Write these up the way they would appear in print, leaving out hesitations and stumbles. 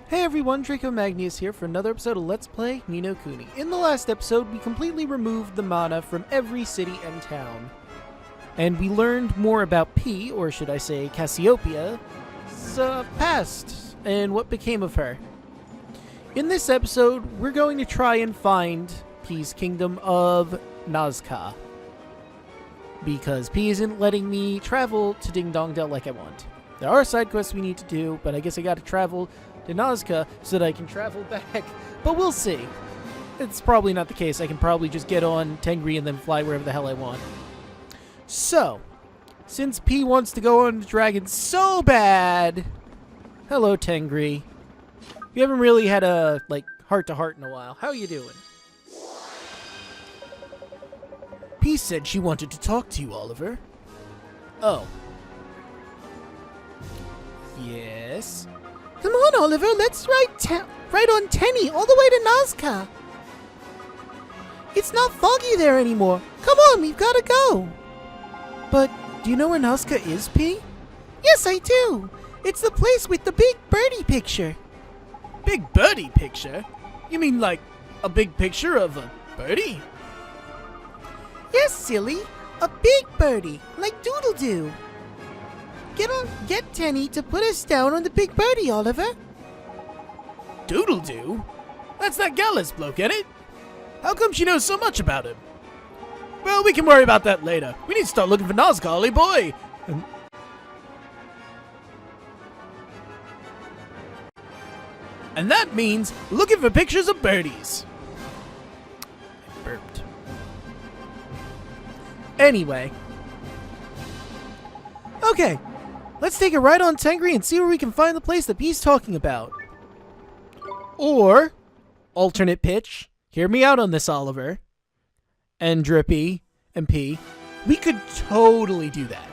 Hey everyone, Draco Magnius here for another episode of Let's Play Ni no Kuni. In the last episode, we completely removed the mana from every city and town. And we learned more about P, or should I say Cassiopeia's past, and what became of her. In this episode, we're going to try and find P's kingdom of Nazca. Because P isn't letting me travel to Ding Dong Dell like I want. There are side quests we need to do, but I guess I gotta travel to Nazca so that I can travel back. But we'll see. It's probably not the case. I can probably just get on Tengri and then fly wherever the hell I want. So, since P wants to go on the dragon so bad... Hello, Tengri. We haven't really had a, heart-to-heart in a while. How you doing? P said she wanted to talk to you, Oliver. Oh. Yes? Come on, Oliver, let's ride on Tenny all the way to Nazca. It's not foggy there anymore. Come on, we've got to go. But do you know where Nazca is, P? Yes, I do. It's the place with the big birdie picture. Big birdie picture? You mean like a big picture of a birdie? Yes, silly. A big birdie, like Doodle-Doo. Get Tenny to put us down on the big birdie, Oliver. Doodle-Doo? That's that Gallus bloke, ain't it? How come she knows so much about him? Well, we can worry about that later. We need to start looking for Nazca, Ollie boy. And that means looking for pictures of birdies. I burped. Anyway. Okay. Let's take a ride on Tengri and see where we can find the place that P's talking about. Or, alternate pitch, hear me out on this, Oliver, and Drippy, and P. We could totally do that.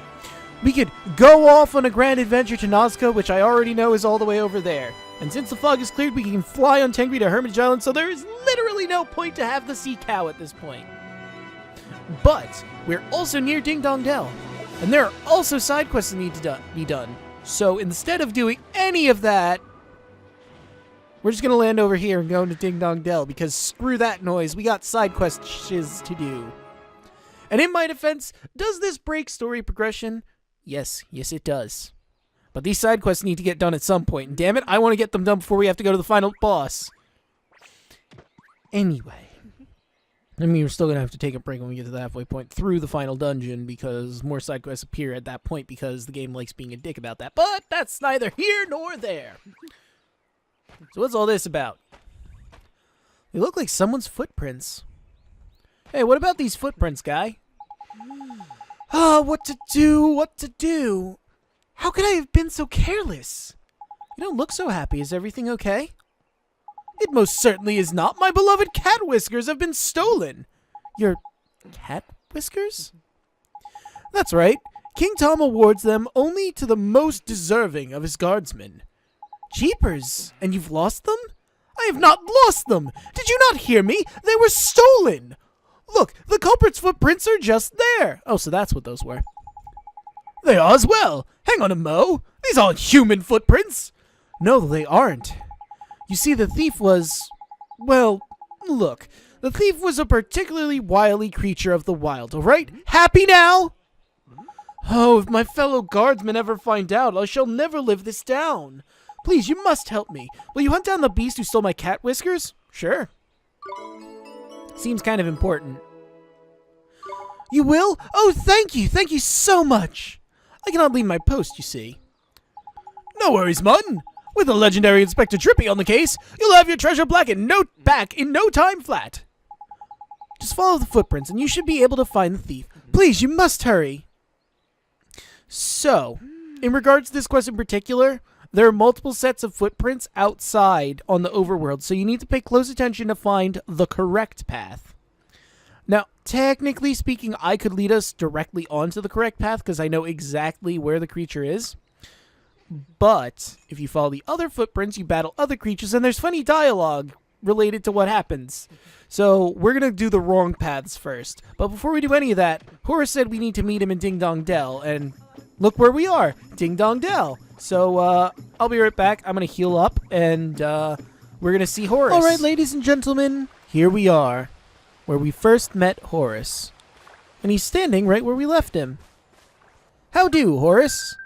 We could go off on a grand adventure to Nazca, which I already know is all the way over there. And since the fog is cleared, we can fly on Tengri to Hermitage Island, so there is literally no point to have the sea cow at this point. But, we're also near Ding Dong Dell. And there are also side quests that need to be done. So instead of doing any of that, we're just going to land over here and go into Ding Dong Dell because screw that noise. We got side quests to do. And in my defense, does this break story progression? Yes it does. But these side quests need to get done at some point. And damn it, I want to get them done before we have to go to the final boss. Anyway. I mean, we're still going to have to take a break when we get to the halfway point through the final dungeon because more side quests appear at that point because the game likes being a dick about that. But that's neither here nor there. So what's all this about? They look like someone's footprints. Hey, what about these footprints, guy? Oh, what to do? How could I have been so careless? You don't look so happy. Is everything okay? It most certainly is not. My beloved cat whiskers have been stolen. Your cat whiskers? That's right. King Tom awards them only to the most deserving of his guardsmen. Jeepers, and you've lost them? I have not lost them. Did you not hear me? They were stolen. Look, the culprit's footprints are just there. Oh, so that's what those were. They are as well. Hang on a mo. These aren't human footprints. No, they aren't. You see, the thief was... Well, look. The thief was a particularly wily creature of the wild, alright? Happy now? Oh, if my fellow guardsmen ever find out, I shall never live this down. Please, you must help me. Will you hunt down the beast who stole my cat whiskers? Sure. Seems kind of important. You will? Oh, thank you. Thank you so much. I cannot leave my post, you see. No worries, Mun. With a legendary Inspector Drippy on the case, you'll have your treasure back in no time flat. Just follow the footprints and you should be able to find the thief. Please, you must hurry. So, in regards to this quest in particular, there are multiple sets of footprints outside on the overworld, so you need to pay close attention to find the correct path. Now, technically speaking, I could lead us directly onto the correct path because I know exactly where the creature is. But if you follow the other footprints, you battle other creatures, and there's funny dialogue related to what happens. So we're going to do the wrong paths first. But before we do any of that, Horace said we need to meet him in Ding Dong Dell, and look where we are, Ding Dong Dell. So, I'll be right back. I'm going to heal up, and we're going to see Horace. All right, ladies and gentlemen, here we are, where we first met Horace. And he's standing right where we left him. How do, Horace?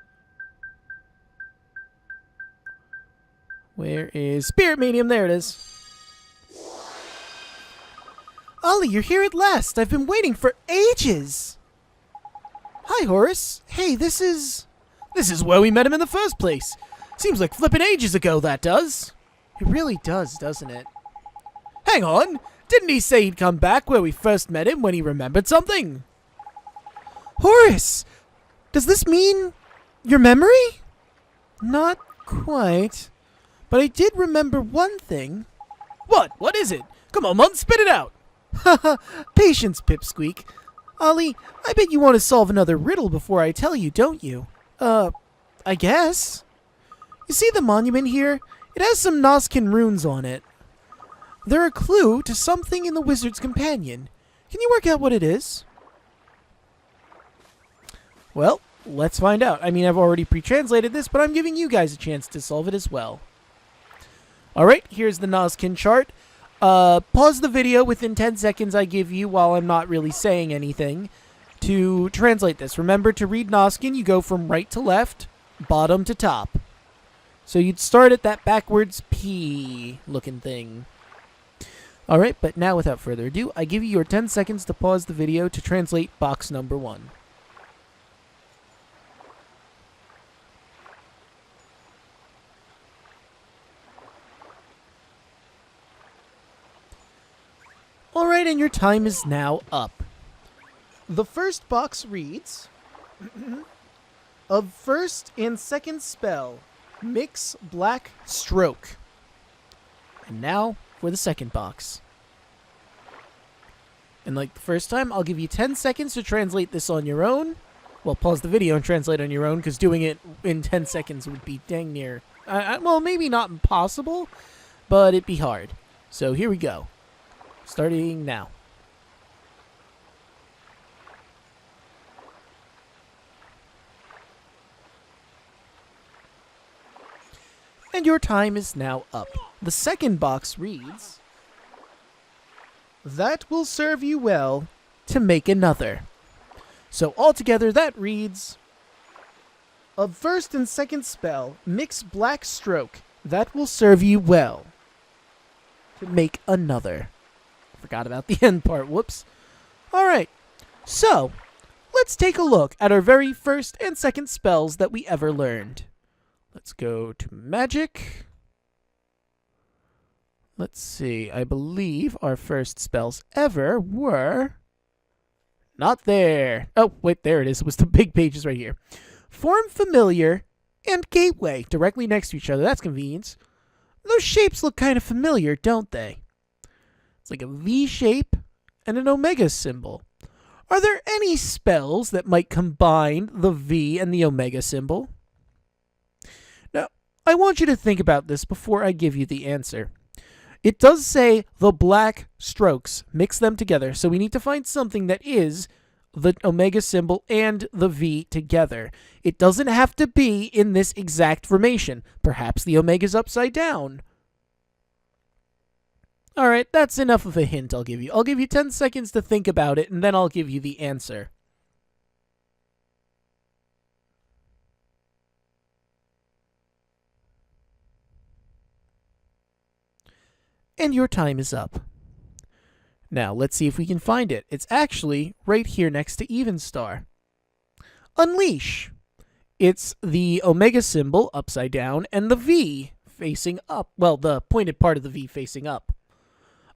Where is Spirit Medium? There it is. Ollie, you're here at last. I've been waiting for ages. Hi, Horace. Hey, this is where we met him in the first place. Seems like flippin' ages ago, that does. It really does, doesn't it? Hang on. Didn't he say he'd come back where we first met him when he remembered something? Horace! Does this mean your memory? Not quite. But I did remember one thing. What? What is it? Come on, Munt, spit it out. Haha, patience, Pipsqueak. Ollie, I bet you want to solve another riddle before I tell you, don't you? I guess. You see the monument here? It has some Noskin runes on it. They're a clue to something in the Wizard's Companion. Can you work out what it is? Well, let's find out. I mean, I've already pre-translated this, but I'm giving you guys a chance to solve it as well. Alright, here's the Noskin chart. Pause the video within 10 seconds I give you while I'm not really saying anything to translate this. Remember, to read Noskin, you go from right to left, bottom to top. So you'd start at that backwards P looking thing. Alright, but now without further ado, I give you your 10 seconds to pause the video to translate box number 1. Alright, and your time is now up. The first box reads, of first and second spell, mix black stroke. And now for the second box. And like the first time, I'll give you 10 seconds to translate this on your own. Well, pause the video and translate on your own, because doing it in 10 seconds would be dang near, well, maybe not impossible, but it'd be hard. So here we go. Starting now. And your time is now up. The second box reads, that will serve you well to make another. So altogether that reads, of first and second spell, mix black stroke. That will serve you well to make another. Forgot about the end part. Whoops. Alright. So, let's take a look at our very first and second spells that we ever learned. Let's go to magic. Let's see. I believe our first spells ever were not there. Oh, wait, there it is. It was the big pages right here. Form familiar and gateway directly next to each other. That's convenient. Those shapes look kind of familiar, don't they? It's like a V shape and an omega symbol. Are there any spells that might combine the V and the omega symbol? Now, I want you to think about this before I give you the answer. It does say the black strokes. Mix them together. So we need to find something that is the omega symbol and the V together. It doesn't have to be in this exact formation. Perhaps the omega's upside down. Alright, that's enough of a hint I'll give you. I'll give you 10 seconds to think about it, and then I'll give you the answer. And your time is up. Now, let's see if we can find it. It's actually right here next to Evenstar. Unleash. It's the omega symbol upside down and the V facing up. Well, the pointed part of the V facing up.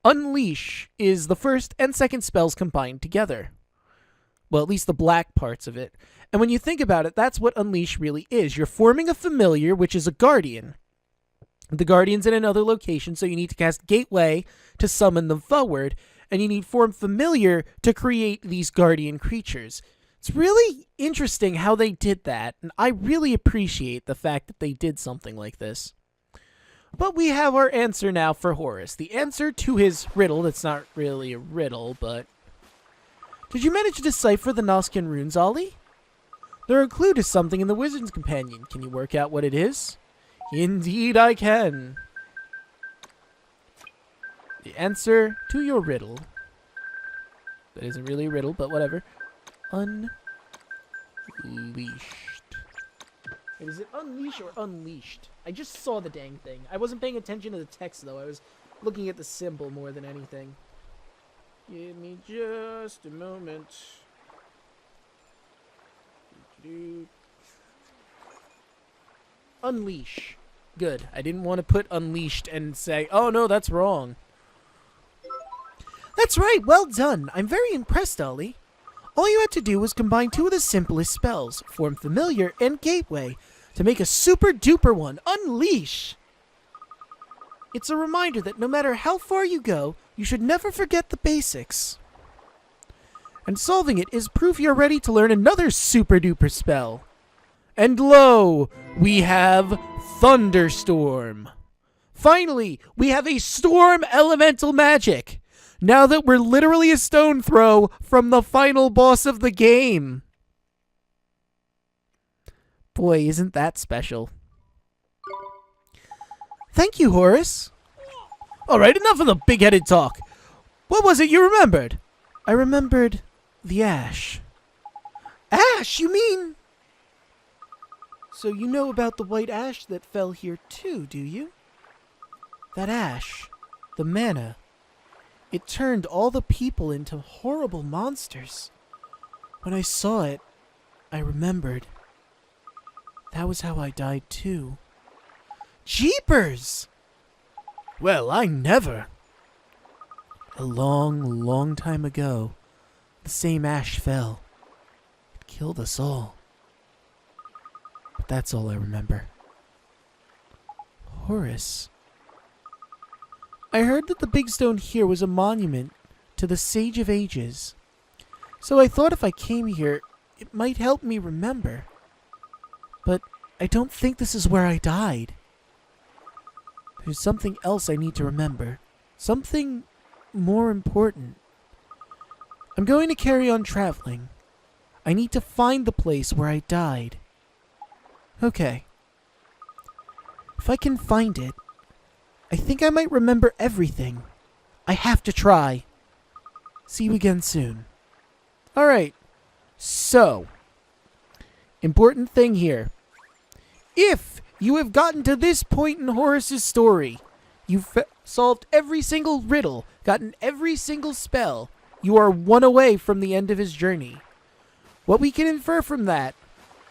Unleash is the first and second spells combined together. Well, at least the black parts of it. And when you think about it, that's what Unleash really is. You're forming a familiar, which is a guardian. The guardian's in another location, so you need to cast Gateway to summon them forward, and you need Form Familiar to create these guardian creatures. It's really interesting how they did that, and I really appreciate the fact that they did something like this. But we have our answer now for Horace. The answer to his riddle, that's not really a riddle, but... Did you manage to decipher the Noskin runes, Ollie? There are a clue to something in the Wizard's Companion. Can you work out what it is? Indeed I can. The answer to your riddle. That isn't really a riddle, but whatever. Unleashed. Wait, is it unleash or unleashed? I just saw the dang thing. I wasn't paying attention to the text, though. I was looking at the symbol more than anything. Give me just a moment. Unleash. Good. I didn't want to put unleashed and say, oh no, that's wrong. That's right. Well done. I'm very impressed, Ollie. All you had to do was combine two of the simplest spells, Form Familiar and Gateway, to make a super duper one, Unleash. It's a reminder that no matter how far you go, you should never forget the basics. And solving it is proof you're ready to learn another super duper spell. And lo, we have Thunderstorm. Finally, we have a storm elemental magic. Now that we're literally a stone throw from the final boss of the game. Boy, isn't that special. Thank you, Horace. Alright, enough of the big-headed talk. What was it you remembered? I remembered the ash. Ash, you mean? So you know about the white ash that fell here too, do you? That ash, the mana, it turned all the people into horrible monsters. When I saw it, I remembered. That was how I died too. Jeepers! Well, I never. A long, long time ago, the same ash fell. It killed us all. But that's all I remember. Horace. I heard that the big stone here was a monument to the Sage of Ages. So I thought if I came here, it might help me remember. But I don't think this is where I died. There's something else I need to remember. Something more important. I'm going to carry on traveling. I need to find the place where I died. Okay. If I can find it, I think I might remember everything. I have to try. See you again soon. Alright. So, important thing here. If you have gotten to this point in Horace's story, you've solved every single riddle, gotten every single spell, you are one away from the end of his journey. What we can infer from that,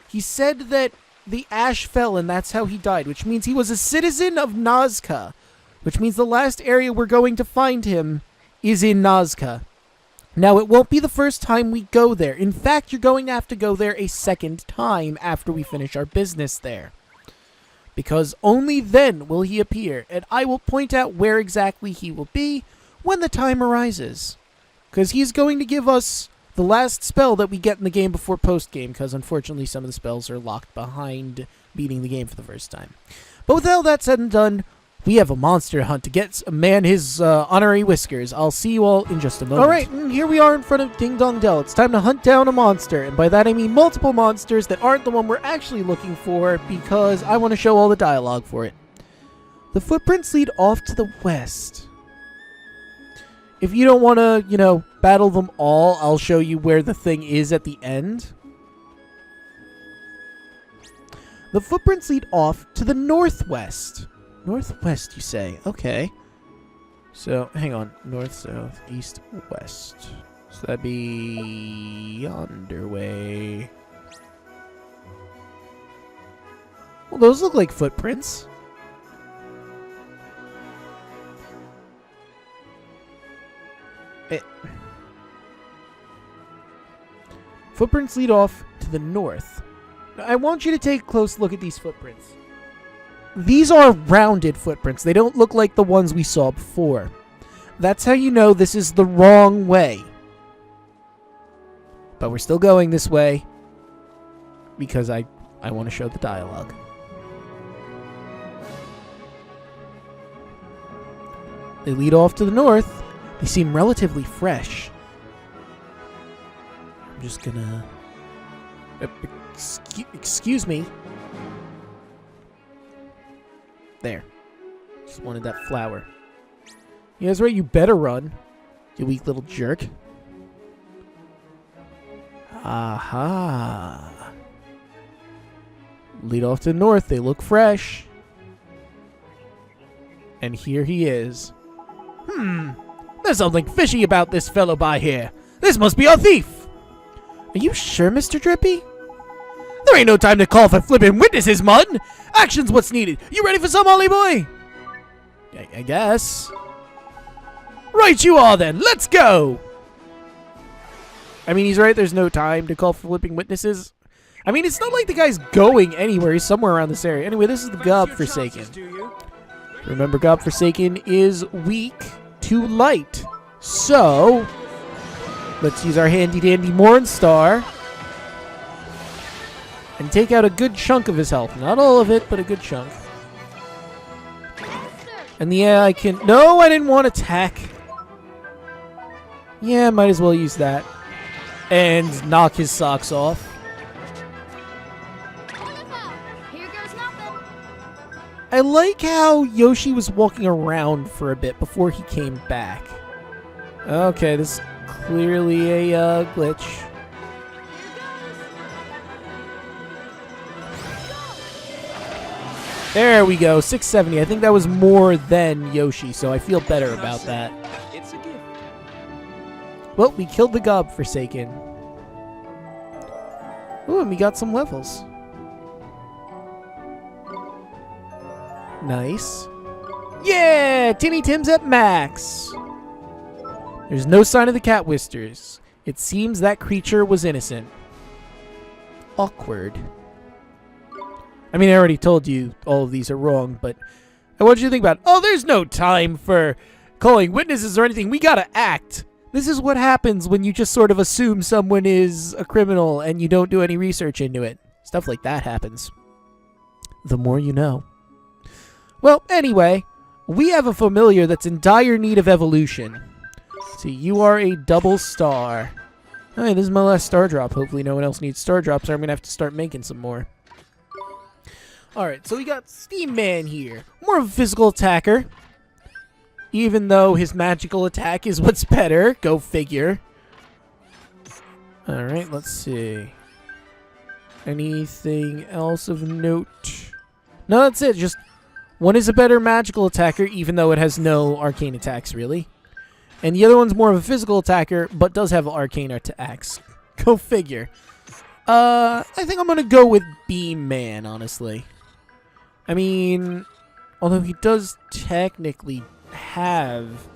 he said that the ash fell and that's how he died, which means he was a citizen of Nazca, which means the last area we're going to find him is in Nazca. Now, it won't be the first time we go there. In fact, you're going to have to go there a second time after we finish our business there. Because only then will he appear, and I will point out where exactly he will be when the time arises. Because he's going to give us the last spell that we get in the game before post-game, because unfortunately some of the spells are locked behind beating the game for the first time. But with all that said and done, we have a monster hunt to get a man his honorary whiskers. I'll see you all in just a moment. Alright, here we are in front of Ding Dong Dell. It's time to hunt down a monster. And by that I mean multiple monsters that aren't the one we're actually looking for, because I want to show all the dialogue for it. The footprints lead off to the west. If you don't want to, battle them all, I'll show you where the thing is at the end. The footprints lead off to the northwest. Northwest, you say? Okay. So, hang on. North, south, east, west. So that'd be yonder way. Well, those look like footprints. Footprints lead off to the north. Now, I want you to take a close look at these footprints. These are rounded footprints. They don't look like the ones we saw before. That's how you know this is the wrong way. But we're still going this way because I want to show the dialogue. They lead off to the north. They seem relatively fresh. I'm just gonna Excuse me. There. Just wanted that flower. Yeah, that's right. You better run, you weak little jerk. Aha. Lead off to the north. They look fresh. And here he is. There's something fishy about this fellow by here. This must be our thief. Are you sure, Mr. Drippy? There ain't no time to call for flippin' witnesses, Mud. Action's what's needed. You ready for some, Ollie boy? I guess. Right you are then. Let's go. I mean, he's right. There's no time to call for flipping witnesses. I mean, it's not like the guy's going anywhere. He's somewhere around this area. Anyway, this is the Godforsaken. Remember, Godforsaken is weak to light. So, let's use our handy-dandy Mornstar and take out a good chunk of his health. Not all of it, but a good chunk. And yeah, I can... No, I didn't want attack. Yeah, might as well use that. And knock his socks off. I like how Yoshi was walking around for a bit before he came back. Okay, this is clearly a glitch. There we go, 670. I think that was more than Yoshi, so I feel better about that. It's a gift. Well, we killed the Godforsaken. Ooh, and we got some levels. Nice. Yeah! Tinny Tim's at max! There's no sign of the cat whiskers. It seems that creature was innocent. Awkward. I mean, I already told you all of these are wrong, but I want you to think about, oh, there's no time for calling witnesses or anything. We gotta act. This is what happens when you just sort of assume someone is a criminal and you don't do any research into it. Stuff like that happens. The more you know. Well, anyway, we have a familiar that's in dire need of evolution. See, you are a double star. Alright, this is my last star drop. Hopefully no one else needs star drops or I'm going to have to start making some more. Alright, so we got Steam Man here. More of a physical attacker. Even though his magical attack is what's better. Go figure. Alright, let's see. Anything else of note? No, that's it. Just one is a better magical attacker, even though it has no arcane attacks, really. And the other one's more of a physical attacker, but does have arcane attacks. Go figure. I think I'm going to go with Beam Man, honestly. I mean, although he does technically have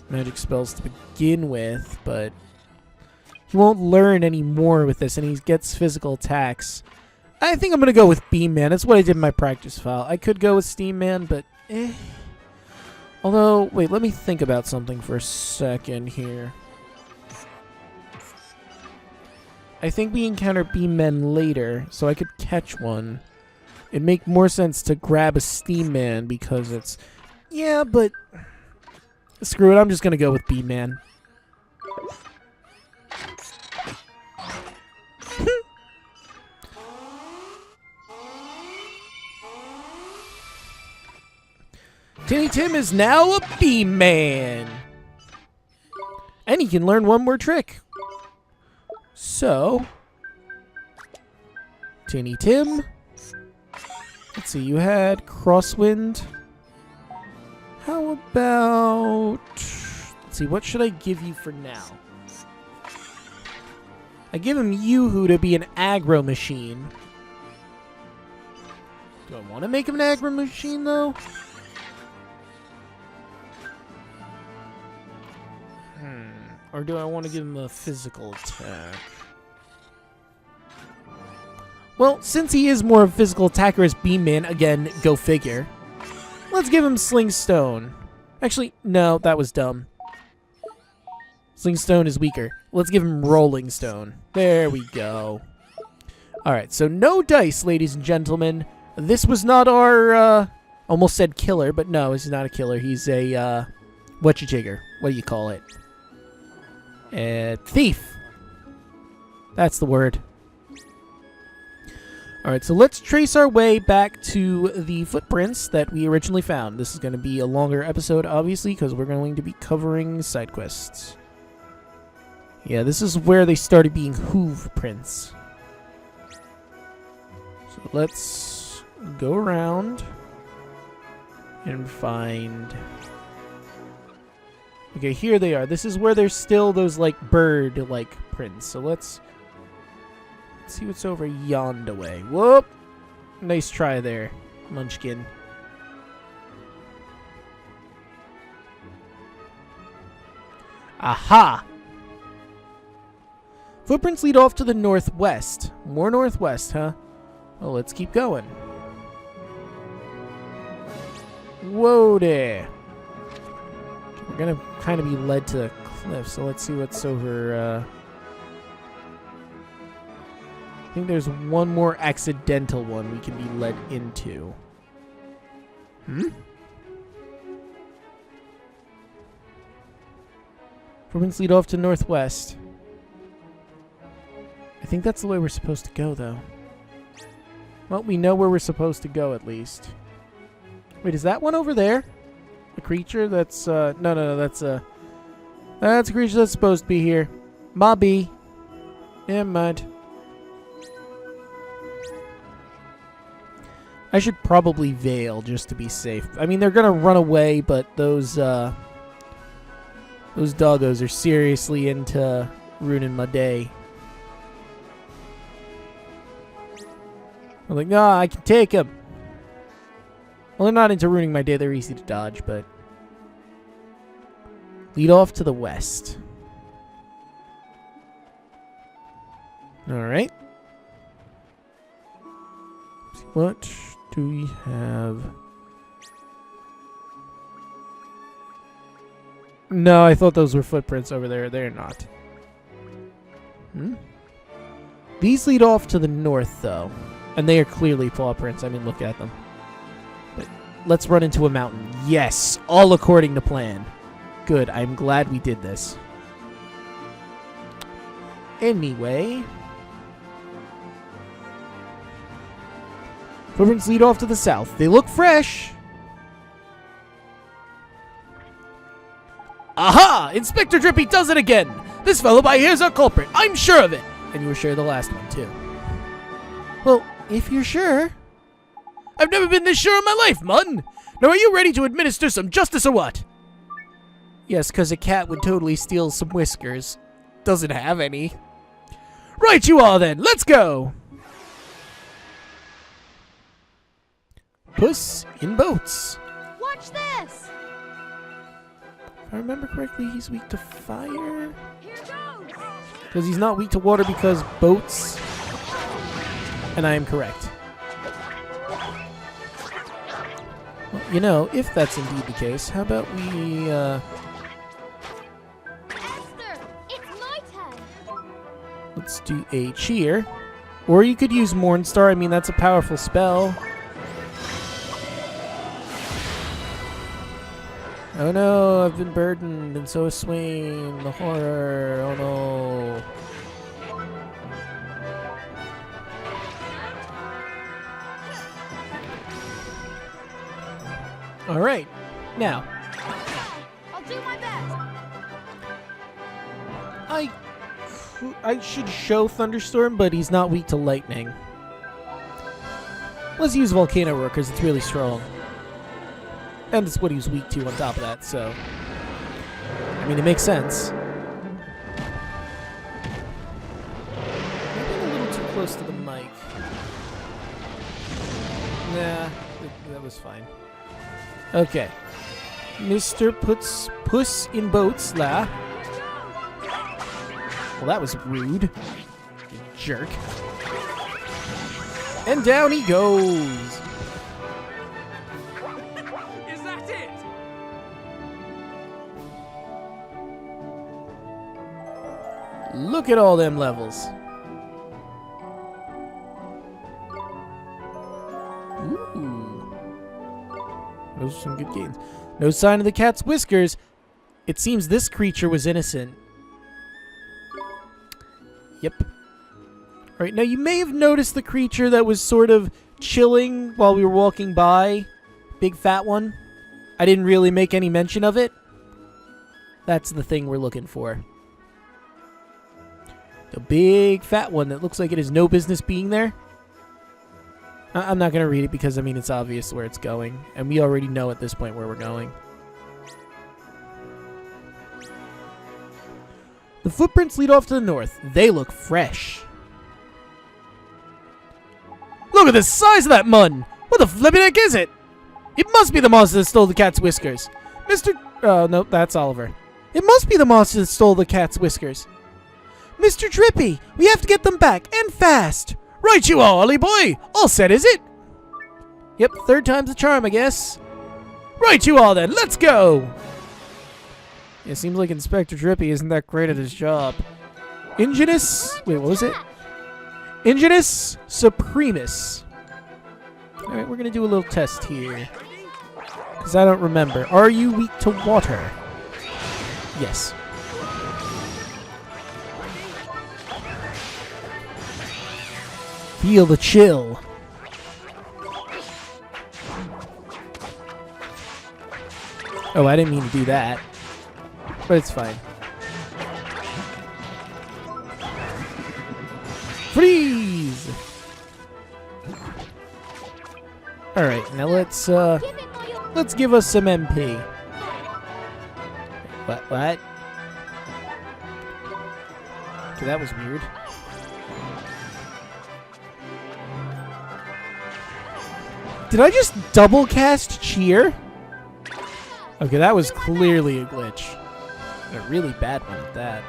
magic spells to begin with, but he won't learn any more with this, and he gets physical attacks. I think I'm going to go with Beam Man. That's what I did in my practice file. I could go with Steam Man, but eh. Although, wait, let me think about something for a second here. I think we encounter Beam Men later, so I could catch one. It'd make more sense to grab a Steam Man because it's... Yeah, but... Screw it, I'm just going to go with Beam Man. Tinny Tim is now a Beam Man. And he can learn one more trick. So, Tinny Tim. Let's see, you had Crosswind. How about... Let's see, what should I give you for now? I give him Yoo-Hoo to be an aggro machine. Do I want to make him an aggro machine, though? Or do I want to give him a physical attack? Well, since he is more of a physical attacker as Beam Man, again, go figure. Let's give him Sling Stone. Actually, no, that was dumb. Sling Stone is weaker. Let's give him Rolling Stone. There we go. Alright, so no dice, ladies and gentlemen. This was not our, almost said killer, but no, he's not a killer. He's a, whatcha-jigger. What do you call it? Thief. That's the word. Alright, so let's trace our way back to the footprints that we originally found. This is going to be a longer episode, obviously, because we're going to be covering side quests. Yeah, this is where they started being hoof prints. So let's go around and find... Okay, here they are. This is where there's still those, like, bird-like prints. So let's see what's over yonder way. Whoop! Nice try there, Munchkin. Aha! Footprints lead off to the northwest. More northwest, huh? Well, let's keep going. Whoa there. We're gonna kind of be led to the cliff, so let's see what's over, I think there's one more accidental one we can be led into. Footprints lead off to northwest. I think that's the way we're supposed to go, though. Well, we know where we're supposed to go, at least. Wait, is that one over there? A creature that's, no, that's a creature that's supposed to be here. Mobby. Never mind. I should probably veil just to be safe. I mean, they're gonna run away, but those doggos are seriously into ruining my day. I'm like, no, I can take them. Well, they're not into ruining my day. They're easy to dodge, but... Lead off to the west. Alright. What do we have? No, I thought those were footprints over there. They're not. These lead off to the north, though. And they are clearly paw prints. I mean, look at them. But let's run into a mountain. Yes! All according to plan. Good. I'm glad we did this. Anyway... Footprints lead off to the south. They look fresh! Aha! Inspector Drippy does it again! This fellow by here's our culprit. I'm sure of it! And you were sure of the last one, too. Well, if you're sure... I've never been this sure in my life, Mun! Now are you ready to administer some justice or what? Yes, because a cat would totally steal some whiskers. Doesn't have any. Right you are then! Let's go! Puss in Boats. Watch this! If I remember correctly, he's weak to fire. Here goes! Because he's not weak to water because boats. And I am correct. Well, you know, if that's indeed the case, how about we, Esther, it's my turn! let's do a cheer. Or you could use Mornstar. I mean, that's a powerful spell. Oh no, I've been burdened, and so is Swain. The horror. Oh no. Alright, now. I'll do my best! I should show Thunderstorm, but he's not weak to lightning. Let's use Volcano Roar, because it's really strong. And it's what he was weak to on top of that, so... I mean, it makes sense. Maybe a little too close to the mic. Nah, that was fine. Okay. Mr. Puss in Boats, la. Well, that was rude. You jerk. And down he goes. Look at all them levels. Ooh. Those are some good games. No sign of the cat's whiskers. It seems this creature was innocent. Yep. Right, now you may have noticed the creature that was sort of chilling while we were walking by. Big fat one. I didn't really make any mention of it. That's the thing we're looking for. The big fat one that looks like it has no business being there. I'm not going to read it because, I mean, it's obvious where it's going. And we already know at this point where we're going. The footprints lead off to the north. They look fresh. Look at the size of that mun! What the flippin' heck is it? It must be the monster that stole the cat's whiskers. Oh, no, that's Oliver. It must be the monster that stole the cat's whiskers. Mr. Drippy, we have to get them back, and fast. Right you are, Ollie boy! All set, is it? Yep, third time's the charm, I guess. Right you are then, let's go! It seems like Inspector Drippy isn't that great at his job. Ingenus... Wait, what was it? Ingenus Supremus. Alright, we're gonna do a little test here. Because I don't remember. Are you weak to water? Yes. Feel the chill. Oh, I didn't mean to do that. But it's fine. Freeze! Alright, now let's give us some MP. What? Okay, that was weird. Did I just double cast cheer? Okay, that was clearly a glitch. A really bad one at that.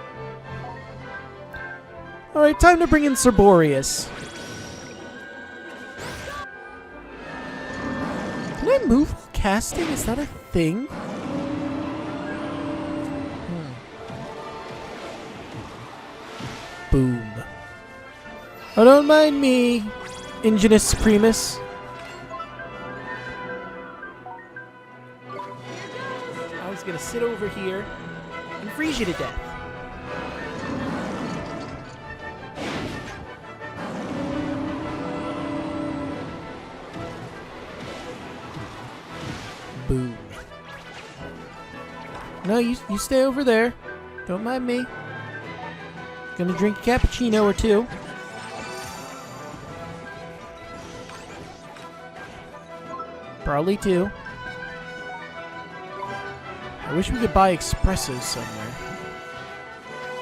Alright, time to bring in Cerberus. Can I move while casting? Is that a thing? Boom. Oh, don't mind me, Ingenus Supremus. I was gonna sit over here and freeze you to death. Boom. No, you stay over there. Don't mind me. Gonna drink a cappuccino or two. Probably two. I wish we could buy espressos somewhere.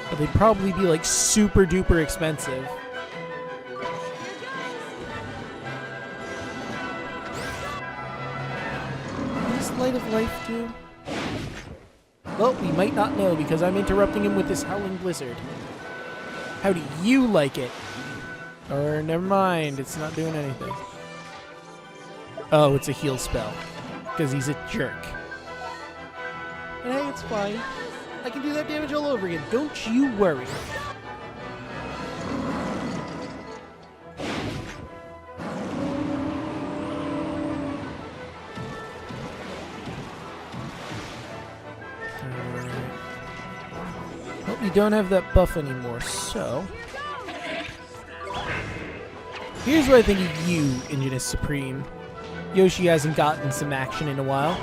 But they'd probably be like super duper expensive. What does Light of Life do? Well, we might not know because I'm interrupting him with this howling blizzard. How do you like it? Or never mind, it's not doing anything. Oh, it's a heal spell. Because he's a jerk. But hey, it's fine. I can do that damage all over again. Don't you worry. Well, you don't have that buff anymore, so... Here's what I think of you, Ingenus Supreme. Yoshi hasn't gotten some action in a while.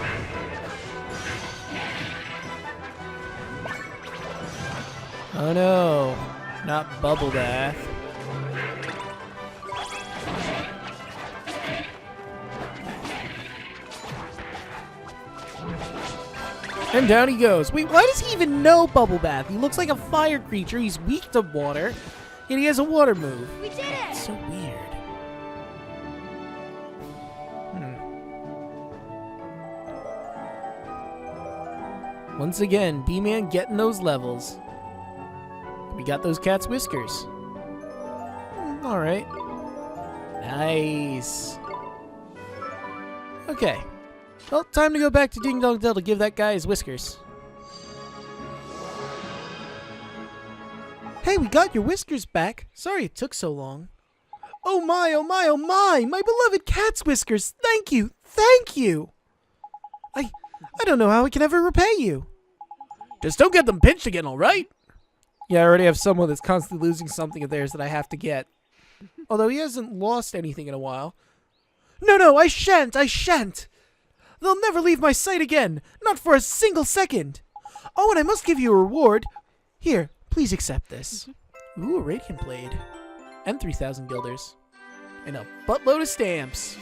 Oh no, not Bubble Bath. And down he goes. Wait, why does he even know Bubble Bath? He looks like a fire creature. He's weak to water, yet he has a water move. We did it! It's so weird. Once again, B-Man getting those levels. We got those cat's whiskers. Alright. Nice. Okay. Well, time to go back to Ding Dong Dell to give that guy his whiskers. Hey, we got your whiskers back. Sorry it took so long. Oh my, oh my, oh my! My beloved cat's whiskers! Thank you! Thank you! I don't know how I can ever repay you. Just don't get them pinched again, alright? Yeah, I already have someone that's constantly losing something of theirs that I have to get. Although he hasn't lost anything in a while. No, I shan't! I shan't! They'll never leave my sight again! Not for a single second! Oh, and I must give you a reward. Here, please accept this. Ooh, a Radiant Blade. And 3,000 guilders. And a buttload of stamps.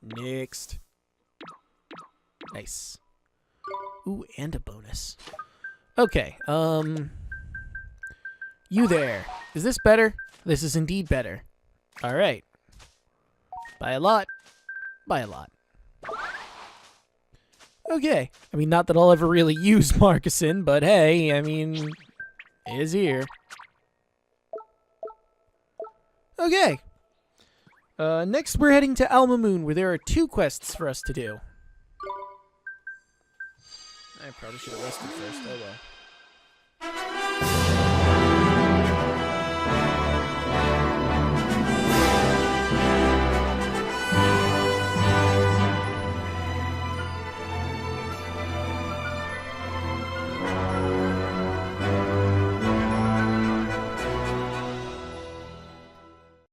Next. Nice. Ooh, and a bonus. Okay, you there. Is this better? This is indeed better. Alright. By a lot. By a lot. Okay. I mean, not that I'll ever really use Marcussin, but hey, I mean, it is here. Okay. Next we're heading to Alma Moon, where there are 2 quests for us to do. I probably should have rested first. Oh well.